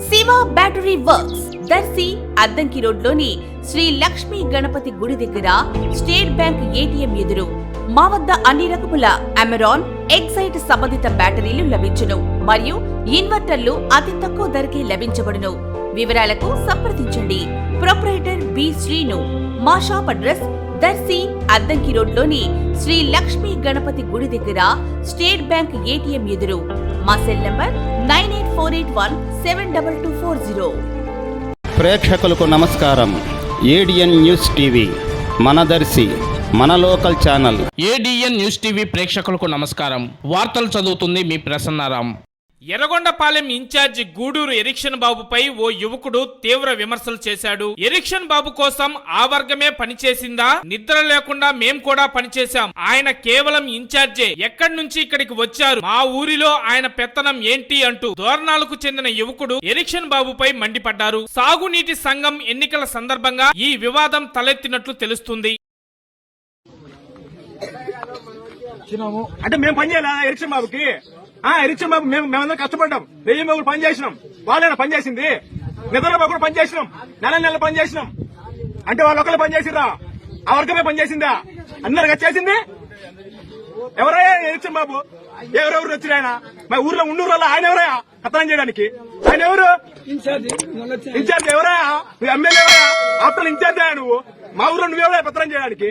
Shiva battery works Darsi Addanki రోడ్లోని శ్రీ లక్ష్మీ గణపతి గుడి దగ్గర స్టేట్ బ్యాంక్ ఏటీఎం ఎదురు మా వద్ద అన్ని రకముల అమెరాన్ ఎక్సైట్ సంబంధిత బ్యాటరీలు లభించును మరియు ఇన్వర్టర్లు అతి తక్కువ ధరకే లభించబడును. వివరాలకు సంప్రదించండి. Proprietor B Srinu. మా షాప్ అడ్రస్ దర్శి అద్దంకి రోడ్లోని శ్రీ లక్ష్మీ గణపతి గుడి దగ్గర స్టేట్ బ్యాంక్ ఏటీఎం ఎదురు. మా సెల్ నంబర్ 9848172240. ప్రేక్షకులకు నమస్కారం. ఏడిఎన్ న్యూస్ టీవీ మన దర్శి మన local channel. ADN news TV ప్రేక్షకులకు నమస్కారం. వార్తలు చదువుతుంది మీ ప్రసన్నారాం. ఎర్రగొండపాలెం ఇన్ఛార్జి గూడూరు ఎరిక్షన్ బాబుపై ఓ యువకుడు తీవ్ర విమర్శలు చేశాడు. ఎరిక్షన్ బాబు కోసం ఆ వర్గమే పనిచేసిందా? నిద్ర లేకుండా మేం కూడా పనిచేశాం. ఆయన కేవలం ఇన్ఛార్జే. ఎక్కడి నుంచి ఇక్కడికి వచ్చారు? మా ఊరిలో ఆయన పెత్తనం ఏంటి అంటూ దోర్నాలకు చెందిన యువకుడు ఎరిక్షన్ బాబుపై మండిపడ్డారు. సాగునీటి సంఘం ఎన్నికల సందర్భంగా ఈ వివాదం తలెత్తినట్లు తెలుస్తుంది. అంటే మేము పని చేయాలా ఎరిక్షన్ బాబుకి? ఎరిక్షన్ బాబు మేమందరం కష్టపడ్డాం. 1000 బాబులు పని చేసినాం. వాళ్ళైనా పని చేసింది. నిద్ర బాబు కూడా పని చేసినాం. నెల పని చేసినాం. అంటే వాళ్ళు ఒకళ్ళు పని చేసిరా? ఆ వర్గమే పని చేసిందా? అందరు చేసింది ఎవరయ్యా ఎరిక్షన్ బాబు? ఎవరెవరు వచ్చిన ఆయన? మా ఊర్లో ఉండూరు వల్ల ఆయన ఎవరయ్యా కథనం చేయడానికి? ఆయన ఎవరు? ఇన్ఛార్జ్ ఎవరయ్యా? నువ్వు ఎమ్మెల్యే ఎవరయ్యా? ఆఫ్టర్ ఇన్ఛార్జ్ అయ్యా నువ్వు. మా ఊర్లో నువ్వెవరయ్యా పత్రం చేయడానికి?